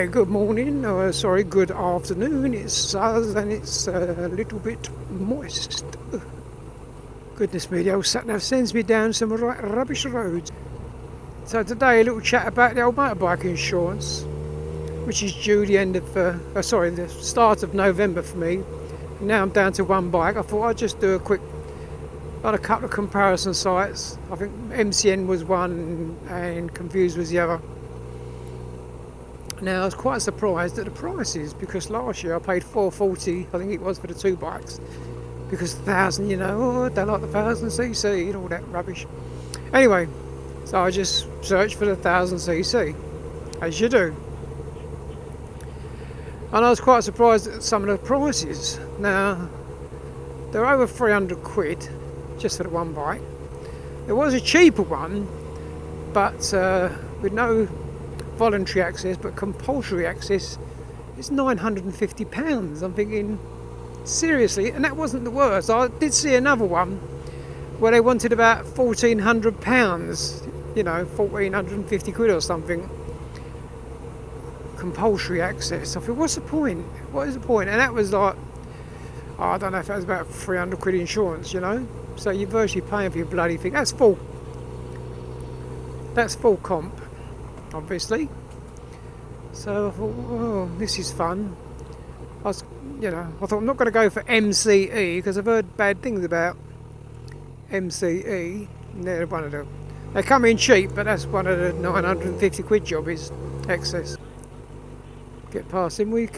Anyway, good morning, or sorry, good afternoon. It's Suz and it's a little bit moist. Goodness me, the old sat-nav sends me down some right rubbish roads. So today a little chat about the old motorbike insurance, which is due the end of, the start of November for me. Now I'm down to one bike. I thought I'd just do a couple of comparison sites. I think MCN was one and Confused was the other. Now I was quite surprised at the prices, because last year I paid $440, I think it was, for the two bikes, because 1,000, they like the 1000cc and all that rubbish. Anyway, so I just searched for the 1000cc, as you do, and I was quite surprised at some of the prices. Now they're over 300 quid just for the one bike. There was a cheaper one, but with no voluntary access but compulsory access, it's £950. I'm thinking, seriously? And that wasn't the worst. I did see another one where they wanted about £1,400, 1,450 quid or something, compulsory access. I thought, what's the point? What is the point? And that was like, I don't know if that was about 300 quid insurance, so you're virtually paying for your bloody thing. That's full comp, obviously. So I thought, oh, this is fun. I thought I'm not going to go for MCE, because I've heard bad things about MCE. They're one of them. They come in cheap, but that's one of the 950 quid job is excess. Get past him. You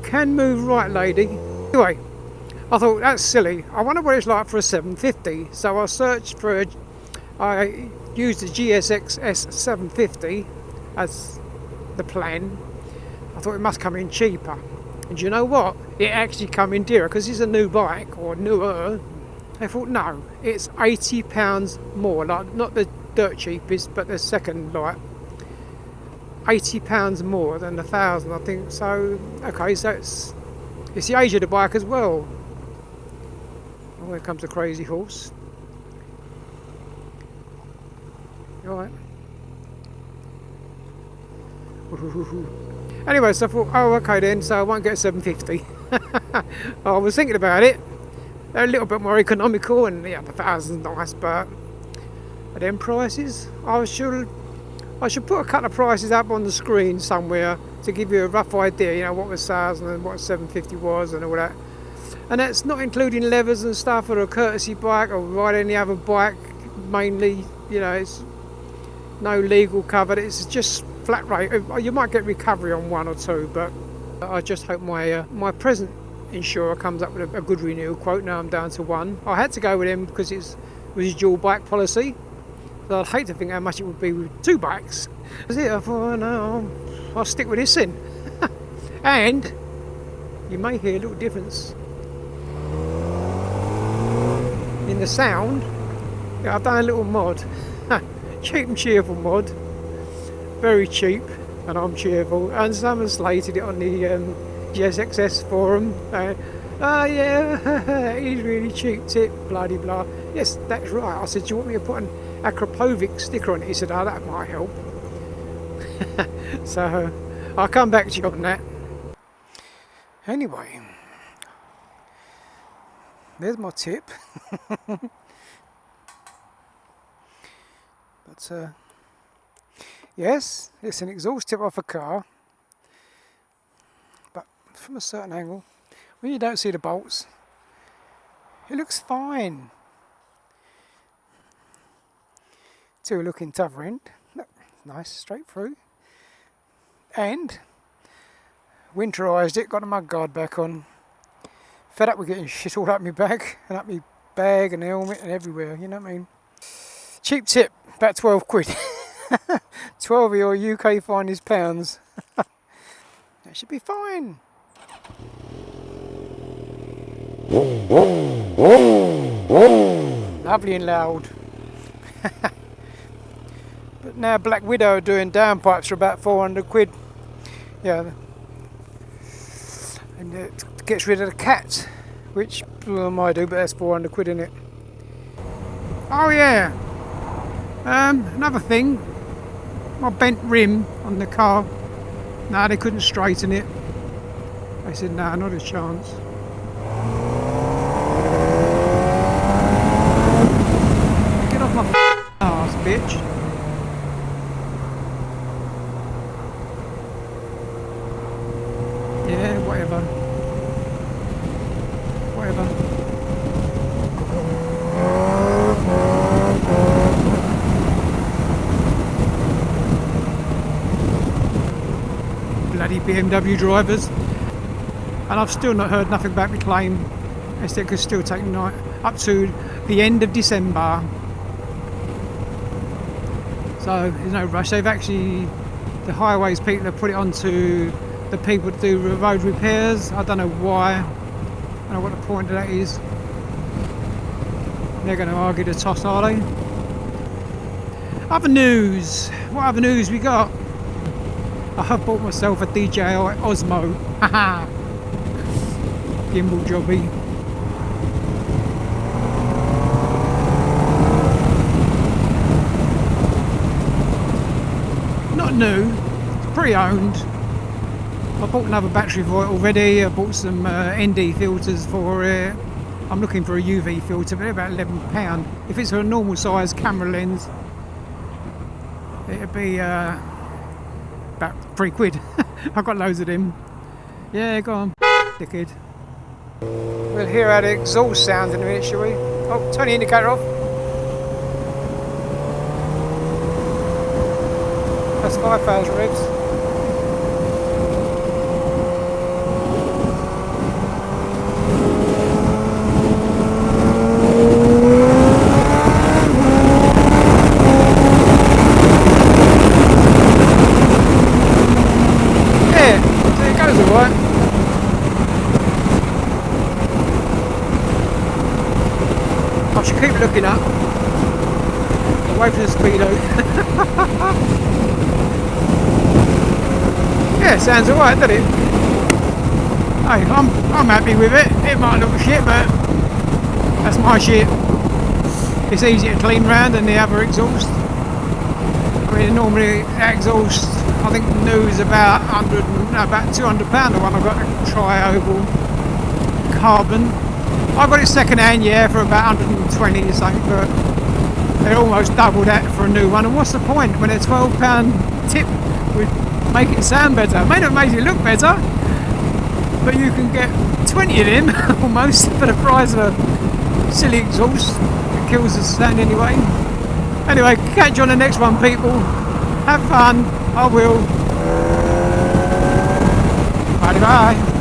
can move right, lady. Anyway, I thought, that's silly. I wonder what it's like for a 750. So I searched I used the GSX S1000 as the plan. I thought it must come in cheaper. And you know what? It actually come in dearer, because it's a new bike, or newer. I thought, no, it's £80 more. Like, not the dirt cheapest, but the second, like, £80 more than the 1,000, I think. So, okay, so it's the age of the bike as well. Oh, here comes a crazy horse. Alright. Anyway, so I thought, oh, okay then, so I won't get a 750. I was thinking about it. They're a little bit more economical, and yeah, the 1,000's nice, but at them prices, I should put a couple of prices up on the screen somewhere to give you a rough idea, what was 1,000 and what 750 was and all that. And that's not including levers and stuff, or a courtesy bike, or ride any other bike. Mainly, it's no legal cover. It's just flat rate. You might get recovery on one or two, but I just hope my present insurer comes up with a good renewal quote. Now I'm down to one. I had to go with him because it was his dual bike policy. So I'd hate to think how much it would be with two bikes. That's it. I thought, oh, no, I'll stick with this then. And you may hear a little difference in the sound. Yeah, I've done a little mod. Cheap and cheerful mod. Very cheap, and I'm cheerful. And someone slated it on the GSX forum. Yeah, he's really cheap tip, bloody blah. Yes, that's right. I said, do you want me to put an Akrapovic sticker on it? He said, oh, that might help. So I'll come back to you on that. Anyway, there's my tip. But yes, it's an exhaust tip off a car, but from a certain angle, when you don't see the bolts, it looks fine. Till we look in t'other end. Look, nice, straight through. And winterised it, got the mud guard back on. Fed up with getting shit all up my back, and up my bag and helmet and everywhere, you know what I mean? Cheap tip, about 12 quid. 12 of your UK finest pounds. That should be fine. Lovely and loud. But now Black Widow are doing downpipes for about 400 quid. Yeah. And it gets rid of the cat, which I do, but that's 400 quid in it. Oh yeah. Another thing, my bent rim on the car No, they couldn't straighten it. They said, no, not a chance. Get off my ass, bitch. Yeah, whatever. Whatever. Bloody BMW drivers. And I've still not heard nothing about the claim. They said it could still take up to the end of December. So there's no rush. They've actually, the highways people have put it onto the people to do road repairs. I don't know why. I don't know what the point of that is. They're going to argue the toss, are they? Other news. What other news we got? I have bought myself a DJI Osmo. Haha. Gimbal jobby. Not new. It's pre-owned. I bought another battery for it already. I bought some ND filters for it. I'm looking for a UV filter, but they're about £11. If it's a normal size camera lens, it'd be about £3. I've got loads of them. Yeah, go on, dickhead. We'll hear how the exhaust sounds in a minute, shall we? Oh, turn the indicator off. That's 5,000 revs. I should keep looking up away from the speedo. Yeah, sounds alright, doesn't it? Hey, I'm happy with it. It might look shit, but that's my shit. It's easier to clean round than the other exhaust. I mean, normally that exhaust, I think new is about about £200. The one I've got a tri-oval carbon. I got it second hand, yeah, for about 120 or something, but they're almost double that for a new one. And what's the point when a £12 tip would make it sound better? It may not make it look better, but you can get 20 of them almost for the price of a silly exhaust. It kills the sound anyway. Anyway, catch you on the next one, people. Have fun. I will. Bye bye.